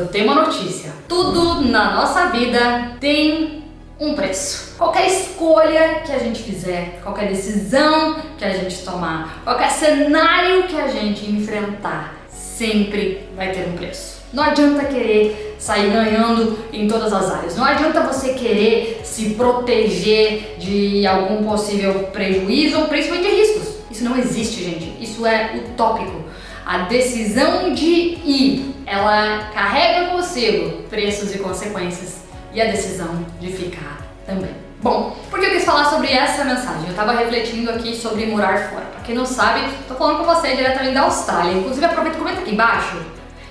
eu tenho uma notícia. Tudo na nossa vida tem um preço. Qualquer escolha que a gente fizer, qualquer decisão que a gente tomar, qualquer cenário que a gente enfrentar, sempre vai ter um preço. Não adianta querer sair ganhando em todas as áreas. Não adianta você querer se proteger de algum possível prejuízo ou principalmente de riscos. Isso não existe, gente. Isso é utópico. A decisão de ir, ela carrega consigo preços e consequências. E a decisão de ficar também. Bom, por que eu quis falar sobre essa mensagem? Eu tava refletindo aqui sobre morar fora. Pra quem não sabe, tô falando com você diretamente da Austrália. Inclusive, aproveita e comenta aqui embaixo.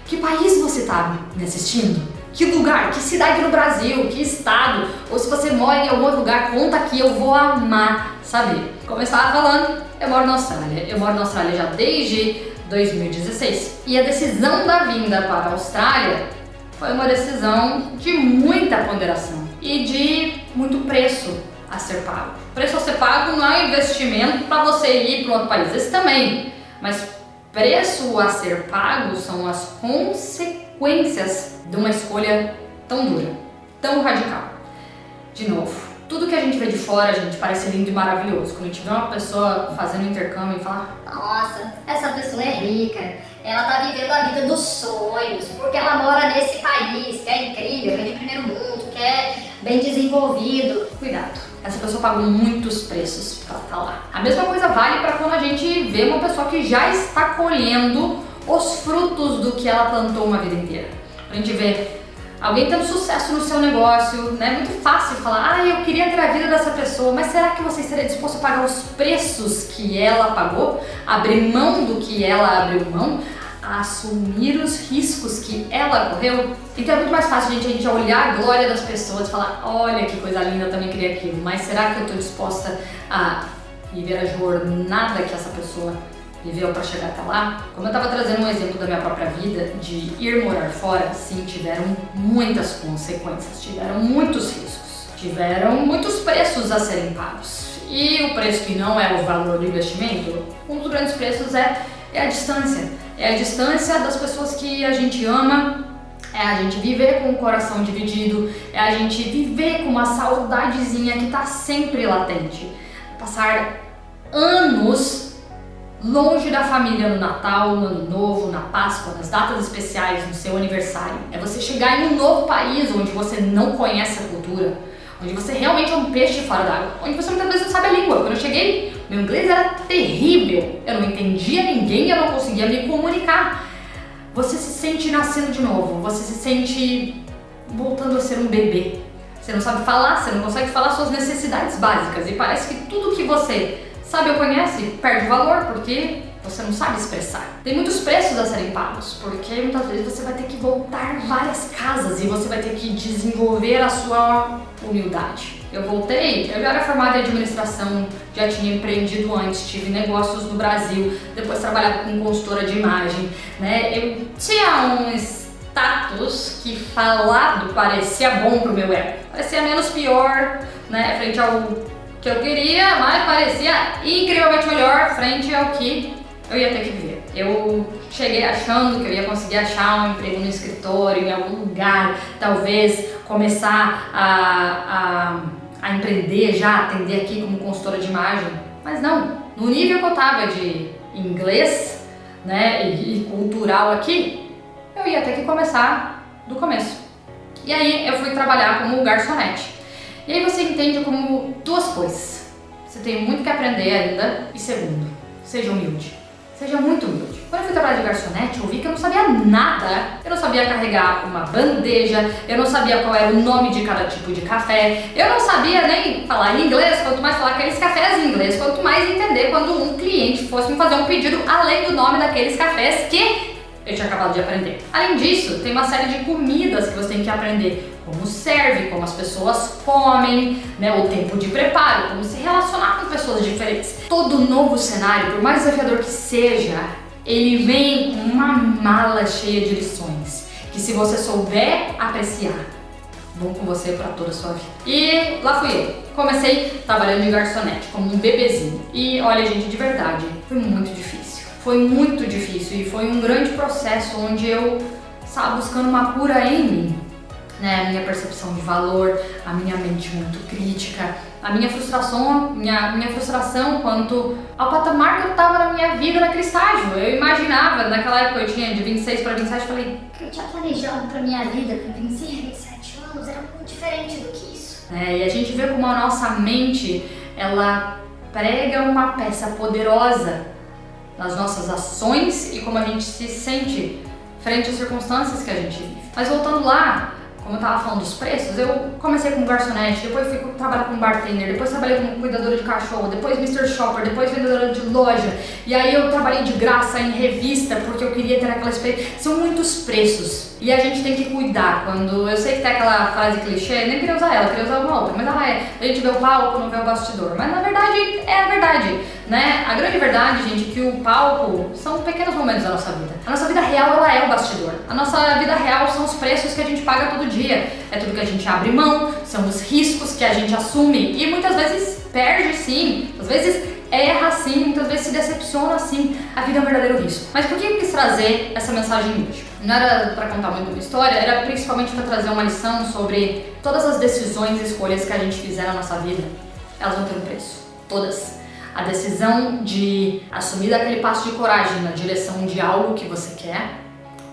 Que país você tá me assistindo? Que lugar? Que cidade no Brasil? Que estado? Ou se você mora em algum outro lugar, conta aqui, eu vou amar saber. Como eu estava falando, eu moro na Austrália. Eu moro na Austrália já desde 2016. E a decisão da vinda para a Austrália foi uma decisão de muita ponderação e de muito preço a ser pago. Preço a ser pago não é um investimento para você ir para outro país, esse também, mas preço a ser pago são as consequências de uma escolha tão dura, tão radical. De novo, tudo que a gente vê de fora, gente, parece lindo e maravilhoso. Quando a gente vê uma pessoa fazendo intercâmbio e fala: nossa, essa pessoa é rica, ela tá vivendo a vida dos sonhos, porque ela mora nesse país, que é incrível, que é de primeiro mundo, que é bem desenvolvido. Cuidado, essa pessoa pagou muitos preços para estar lá. A mesma coisa vale para quando a gente vê uma pessoa que já está colhendo os frutos do que ela plantou uma vida inteira. A gente vê alguém tendo sucesso no seu negócio, né? É muito fácil falar: eu queria ter a vida dessa pessoa, mas será que você estaria disposto a pagar os preços que ela pagou? Abrir mão do que ela abriu mão? A assumir os riscos que ela correu? Então é muito mais fácil, gente, a gente olhar a glória das pessoas e falar: olha que coisa linda, eu também queria aquilo, mas será que eu estou disposta a viver a jornada que essa pessoa viveu para chegar até lá? Como eu estava trazendo um exemplo da minha própria vida, de ir morar fora, sim, tiveram muitas consequências, tiveram muitos riscos, tiveram muitos preços a serem pagos. E o preço que não é o valor do investimento, um dos grandes preços é a distância. É a distância das pessoas que a gente ama, é a gente viver com o coração dividido, é a gente viver com uma saudadezinha que está sempre latente. Passar anos longe da família no Natal, no Ano Novo, na Páscoa, nas datas especiais, no seu aniversário. É você chegar em um novo país onde você não conhece a cultura, onde você realmente é um peixe fora d'água, onde você muitas vezes não sabe a língua. Quando eu cheguei, meu inglês era terrível, eu não entendia ninguém, eu não conseguia me comunicar. Você se sente nascendo de novo, você se sente voltando a ser um bebê. Você não sabe falar, você não consegue falar suas necessidades básicas e parece que tudo que você sabe ou conhece perde valor porque você não sabe expressar. Tem muitos preços a serem pagos, porque muitas vezes você vai ter que voltar várias casas e você vai ter que desenvolver a sua humildade. Eu voltei, eu já era formada em administração, já tinha empreendido antes, tive negócios no Brasil, depois trabalhava com consultora de imagem, né? Eu tinha um status que falado parecia bom pro meu ego, parecia menos pior, né, frente ao que eu queria, mas parecia incrivelmente melhor frente ao que eu ia ter que viver. Eu cheguei achando que eu ia conseguir achar um emprego no escritório, em algum lugar, talvez começar a empreender já, atender aqui como consultora de imagem, mas não. No nível que eu tava de inglês, né, e cultural aqui, eu ia ter que começar do começo. E aí eu fui trabalhar como garçonete. E aí você entende como duas coisas: você tem muito que aprender ainda, e segundo, seja humilde, seja muito humilde. Quando eu fui trabalhar de garçonete, eu vi que eu não sabia nada. Eu não sabia carregar uma bandeja, eu não sabia qual era o nome de cada tipo de café, eu não sabia nem falar inglês, quanto mais falar aqueles cafés em inglês, quanto mais entender quando um cliente fosse me fazer um pedido além do nome daqueles cafés que eu tinha acabado de aprender. Além disso, tem uma série de comidas que você tem que aprender. Como serve, como as pessoas comem, né, o tempo de preparo, como se relacionar com pessoas diferentes. Todo novo cenário, por mais desafiador que seja, ele vem com uma mala cheia de lições, que se você souber apreciar, vão com você para toda a sua vida. E lá fui eu. Comecei trabalhando de garçonete, como um bebezinho. E olha, gente, de verdade, foi muito difícil. Foi muito difícil e foi um grande processo onde eu estava buscando uma cura em mim, né? A minha percepção de valor, a minha mente muito crítica, a minha frustração quanto ao patamar que eu estava na minha vida naquele estágio. Eu imaginava, naquela época eu tinha de 26 para 27, falei, que eu tinha planejado para minha vida com 26, 27 anos era muito diferente do que isso. E a gente vê como a nossa mente, ela prega uma peça poderosa nas nossas ações e como a gente se sente frente às circunstâncias que a gente vive. Mas voltando lá, como eu tava falando dos preços, eu comecei como garçonete, depois fui trabalhar como bartender, depois trabalhei como cuidadora de cachorro, depois Mr. Shopper, depois vendedora de loja, e aí eu trabalhei de graça em revista porque eu queria ter aquela experiência. São muitos preços e a gente tem que cuidar. Quando eu sei que tem aquela frase clichê, nem queria usar ela, queria usar uma outra, mas ela é: a gente vê o palco, não vê o bastidor. Mas na verdade é a verdade, né? A grande verdade, gente, é que o palco são pequenos momentos da nossa vida. A nossa vida real, ela é o bastidor. A nossa vida real são os preços que a gente paga todo dia. É tudo que a gente abre mão, são os riscos que a gente assume e muitas vezes perde sim, às vezes erra sim, muitas vezes se decepciona sim. A vida é um verdadeiro risco. Mas por que eu quis trazer essa mensagem hoje? Não era para contar muito uma história, era principalmente para trazer uma lição sobre todas as decisões e escolhas que a gente fizer na nossa vida. Elas vão ter um preço, todas. A decisão de assumir aquele passo de coragem na direção de algo que você quer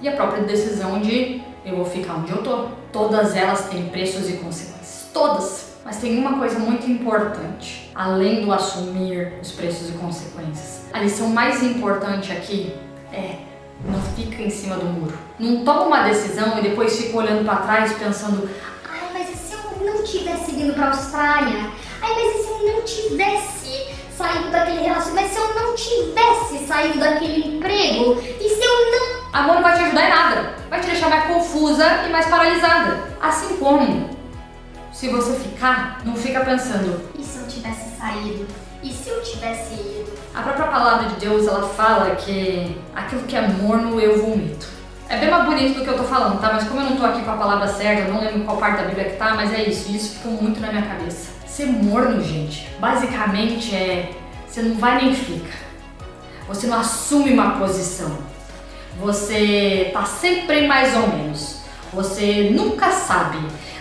e a própria decisão de eu vou ficar onde eu tô. Todas elas têm preços e consequências, todas. Mas tem uma coisa muito importante, além do assumir os preços e consequências. A lição mais importante aqui é: não fica em cima do muro. Não toma uma decisão e depois fica olhando para trás pensando: ai, mas e se eu não tivesse vindo pra Austrália? Ai, mas e se eu não tivesse saído daquele relacionamento? Mas se eu não tivesse saído daquele emprego? E se eu não... Amor não vai te ajudar em nada. Vai te deixar mais confusa e mais paralisada. Assim como, se você ficar, não fica pensando: e se eu tivesse saído? E se eu tivesse ido? A própria palavra de Deus, ela fala que aquilo que é morno eu vomito. É bem mais bonito do que eu tô falando, tá? Mas como eu não tô aqui com a palavra certa, eu não lembro qual parte da Bíblia que tá, mas é isso. E isso fica muito na minha cabeça. Ser morno, gente, basicamente é: você não vai nem fica. Você não assume uma posição. Você tá sempre mais ou menos. Você nunca sabe.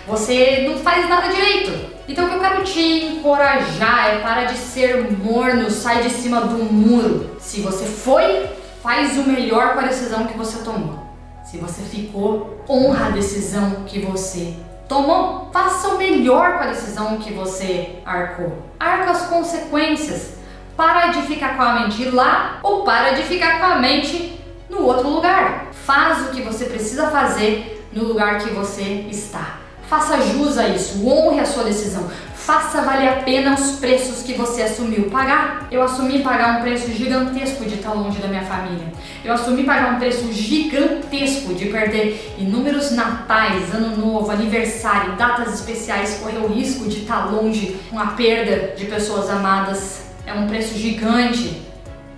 Você não faz nada direito. Então o que eu quero te encorajar é: para de ser morno, sai de cima do muro. Se você foi, faz o melhor com a decisão que você tomou. Se você ficou, honra a decisão que você tomou. Faça o melhor com a decisão que você arcou. Arca as consequências. Para de ficar com a mente lá ou para de ficar com a mente no outro lugar. Faz o que você precisa fazer no lugar que você está. Faça jus a isso, honre a sua decisão. Faça valer a pena os preços que você assumiu pagar. Eu assumi pagar um preço gigantesco de estar longe da minha família. Eu assumi pagar um preço gigantesco de perder inúmeros natais, ano novo, aniversário, datas especiais, correr o risco de estar longe com a perda de pessoas amadas. É um preço gigante,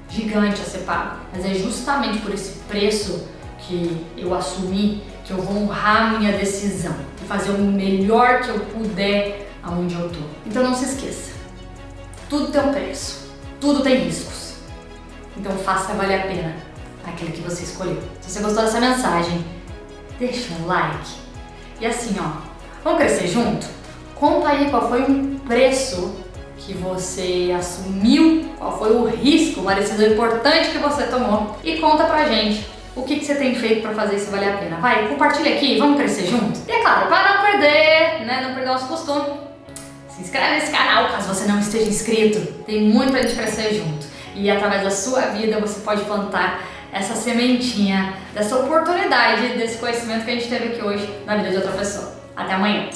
gigante a ser pago. Mas é justamente por esse preço que eu assumi que eu vou honrar a minha decisão e fazer o melhor que eu puder aonde eu tô. Então não se esqueça, tudo tem um preço, tudo tem riscos. Então faça valer a pena aquilo que você escolheu. Se você gostou dessa mensagem, deixa um like. E assim, ó, vamos crescer junto? Conta aí qual foi um preço que você assumiu, qual foi o risco, uma decisão importante que você tomou, e conta pra gente o que você tem feito pra fazer isso valer a pena. Vai, compartilha aqui, vamos crescer junto? E é claro, para não perder, né, não perder nosso costume, se inscreve nesse canal caso você não esteja inscrito. Tem muito pra gente crescer junto. E através da sua vida você pode plantar essa sementinha, dessa oportunidade, desse conhecimento que a gente teve aqui hoje na vida de outra pessoa. Até amanhã!